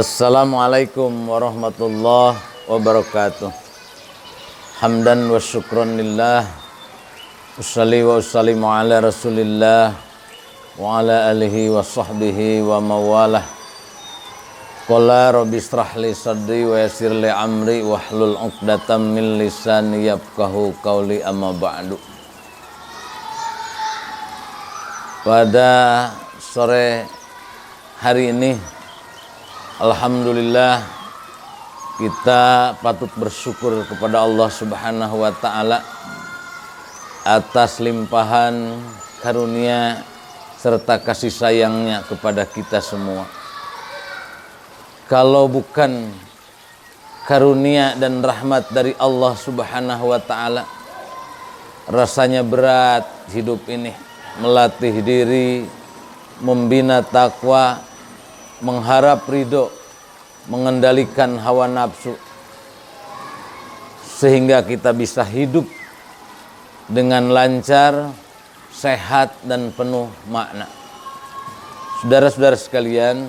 Assalamualaikum warahmatullahi wabarakatuh. Hamdan wa syukran lillah. Ussalli wa ussallimu ala rasulillah wa ala alihi wa sahbihi wa mawalah. Qala rabbi israh li sadri wa yassir li amri wahlul 'uqdatam min lisani yafqahu qawli, amma ba'du. Pada sore hari ini, alhamdulillah, kita patut bersyukur kepada Allah Subhanahu wa ta'ala atas limpahan karunia serta kasih sayangnya kepada kita semua. Kalau bukan karunia dan rahmat dari Allah Subhanahu wa ta'ala, rasanya berat hidup ini. Melatih diri, membina takwa, mengharap ridho, mengendalikan hawa nafsu, sehingga kita bisa hidup dengan lancar, sehat, dan penuh makna. Saudara-saudara sekalian,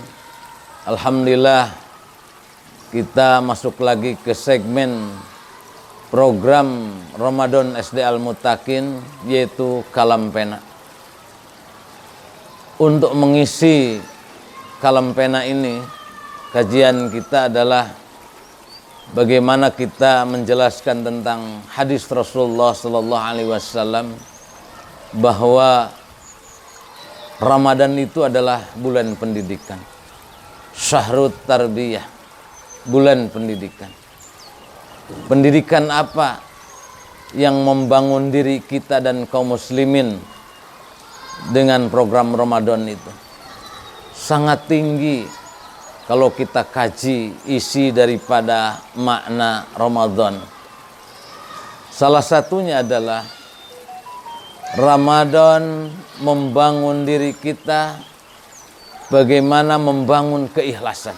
alhamdulillah kita masuk lagi ke segmen program Ramadan SD Al-Muttaqin, yaitu Kalam Pena. Untuk mengisi Kalam Pena ini, kajian kita adalah bagaimana kita menjelaskan tentang hadis Rasulullah Sallallahu Alaihi Wasallam bahwa Ramadan itu adalah bulan pendidikan, syahrut tarbiyah, bulan pendidikan. Pendidikan apa yang membangun diri kita dan kaum muslimin dengan program Ramadan itu? Sangat tinggi kalau kita kaji isi daripada makna Ramadan. Salah satunya adalah Ramadan membangun diri kita bagaimana membangun keikhlasan.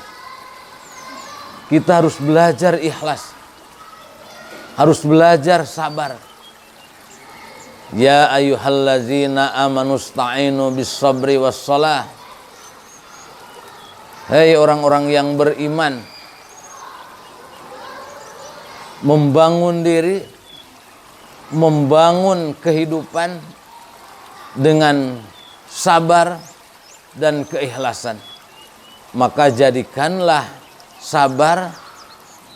Kita harus belajar ikhlas, harus belajar sabar. Ya ayyuhallazina amanu sta'inu bis sabri was shalah. Hei orang-orang yang beriman, membangun diri, membangun kehidupan dengan sabar dan keikhlasan. Maka jadikanlah sabar,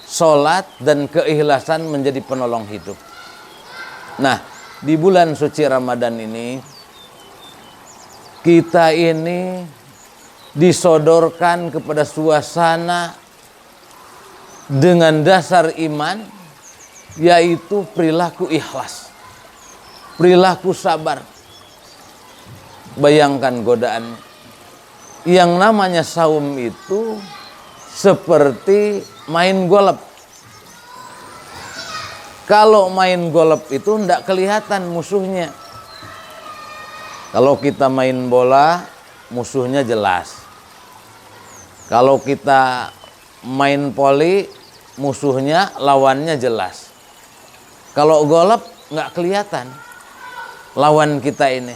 sholat, dan keikhlasan menjadi penolong hidup. Nah, di bulan suci Ramadan ini, kita ini disodorkan kepada suasana dengan dasar iman, yaitu perilaku ikhlas, perilaku sabar. Bayangkan godaan. Yang namanya saum itu seperti main golf. Kalau main golf itu tidak kelihatan musuhnya. Kalau kita main bola, musuhnya jelas. Kalau kita main voli, musuhnya, lawannya jelas. Kalau golf nggak kelihatan lawan kita ini.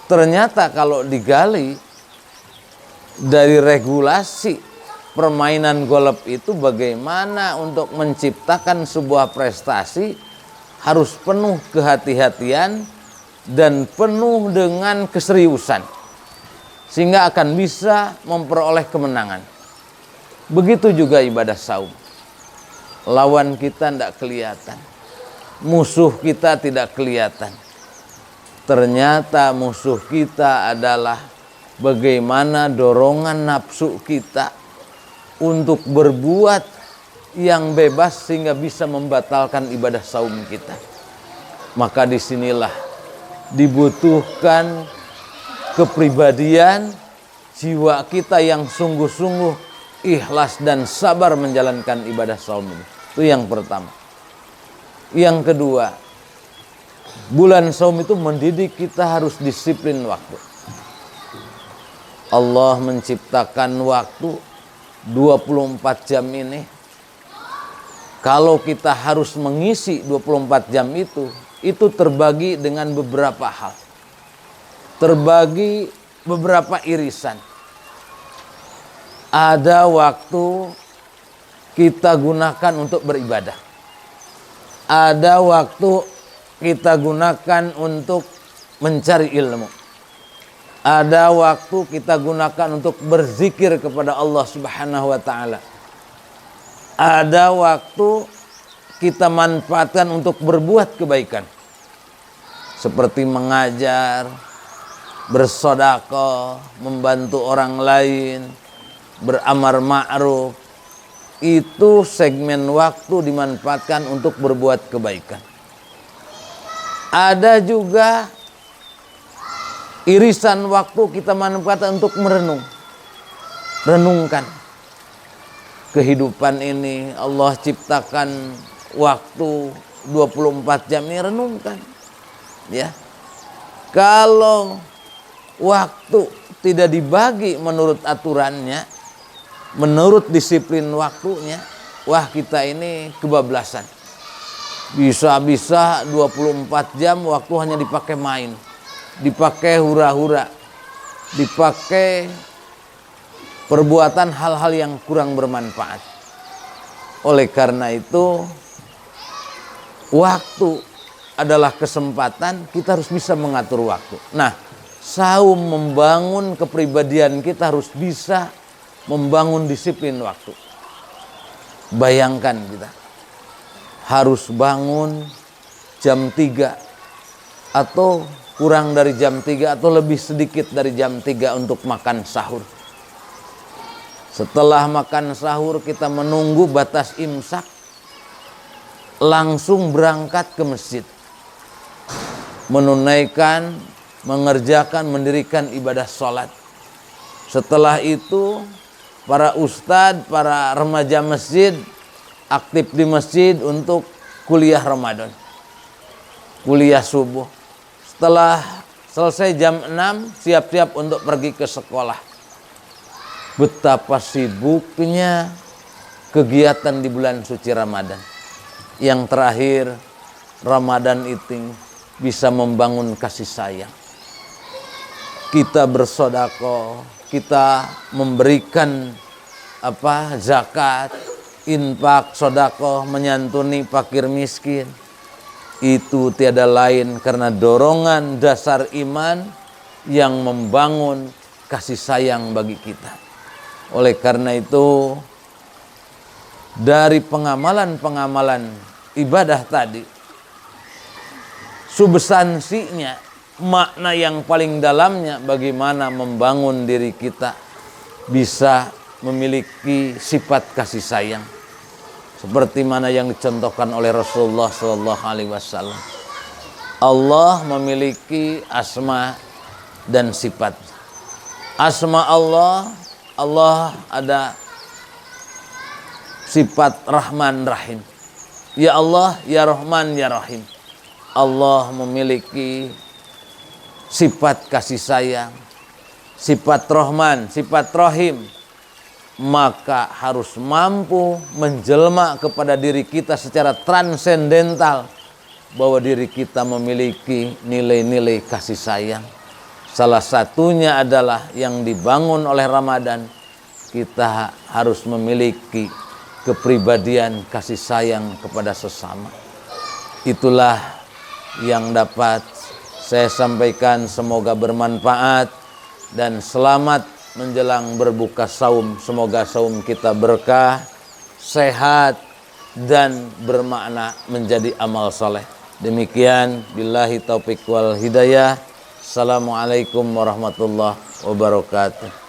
Ternyata kalau digali dari regulasi permainan golf itu, bagaimana untuk menciptakan sebuah prestasi, harus penuh kehati-hatian dan penuh dengan keseriusan, sehingga akan bisa memperoleh kemenangan. Begitu juga ibadah saum. Lawan kita tidak kelihatan, musuh kita tidak kelihatan. Ternyata musuh kita adalah bagaimana dorongan nafsu kita untuk berbuat yang bebas sehingga bisa membatalkan ibadah saum kita. Maka disinilah dibutuhkan kepribadian jiwa kita yang sungguh-sungguh ikhlas dan sabar menjalankan ibadah saum ini. Itu yang pertama. Yang kedua, bulan saum itu mendidik kita harus disiplin waktu. Allah menciptakan waktu 24 jam ini. Kalau kita harus mengisi 24 jam itu terbagi dengan beberapa hal. Terbagi beberapa irisan. Ada waktu kita gunakan untuk beribadah. Ada waktu kita gunakan untuk mencari ilmu. Ada waktu kita gunakan untuk berzikir kepada Allah Subhanahu wa taala. Ada waktu kita manfaatkan untuk berbuat kebaikan. Seperti mengajar, bersedekah, membantu orang lain, beramar ma'ruf. Itu segmen waktu dimanfaatkan untuk berbuat kebaikan. Ada juga irisan waktu kita manfaatkan untuk merenung. Renungkan. Kehidupan ini Allah ciptakan waktu 24 jam ini, renungkan. Ya. Kalau waktu tidak dibagi menurut aturannya, menurut disiplin waktunya, wah kita ini kebablasan. Bisa-bisa 24 jam waktu hanya dipakai main, dipakai hura-hura, dipakai perbuatan hal-hal yang kurang bermanfaat. Oleh karena itu, waktu adalah kesempatan, kita harus bisa mengatur waktu. Nah, saum membangun kepribadian kita harus bisa membangun disiplin waktu. Bayangkan kita harus bangun jam 3 atau kurang dari jam 3 atau lebih sedikit dari jam 3 untuk makan sahur. Setelah makan sahur kita menunggu batas imsak, langsung berangkat ke masjid. Menunaikan, mengerjakan, mendirikan ibadah sholat. Setelah itu para ustadz, para remaja masjid aktif di masjid untuk kuliah Ramadan, kuliah subuh. Setelah selesai jam 6 siap-siap untuk pergi ke sekolah. Betapa sibuknya kegiatan di bulan suci Ramadan. Yang terakhir, Ramadan itu bisa membangun kasih sayang. Kita bersedekah, kita memberikan zakat, infak, sedekah, menyantuni fakir miskin. Itu tiada lain karena dorongan dasar iman yang membangun kasih sayang bagi kita. Oleh karena itu, dari pengamalan-pengamalan ibadah tadi, substansinya, makna yang paling dalamnya bagaimana membangun diri kita bisa memiliki sifat kasih sayang seperti mana yang dicontohkan oleh Rasulullah SAW. Allah memiliki asma dan sifat. Asma Allah ada sifat Rahman Rahim. Ya Allah, ya Rahman, ya Rahim. Allah memiliki sifat kasih sayang, sifat Rahman, sifat Rahim. Maka harus mampu menjelma kepada diri kita secara transendental bahwa diri kita memiliki nilai-nilai kasih sayang. Salah satunya adalah yang dibangun oleh Ramadan. Kita harus memiliki kepribadian kasih sayang kepada sesama. Itulah yang dapat saya sampaikan, semoga bermanfaat dan selamat menjelang berbuka saum. Semoga saum kita berkah, sehat dan bermakna menjadi amal soleh. Demikian, billahi taufik wal hidayah. Assalamualaikum warahmatullahi wabarakatuh.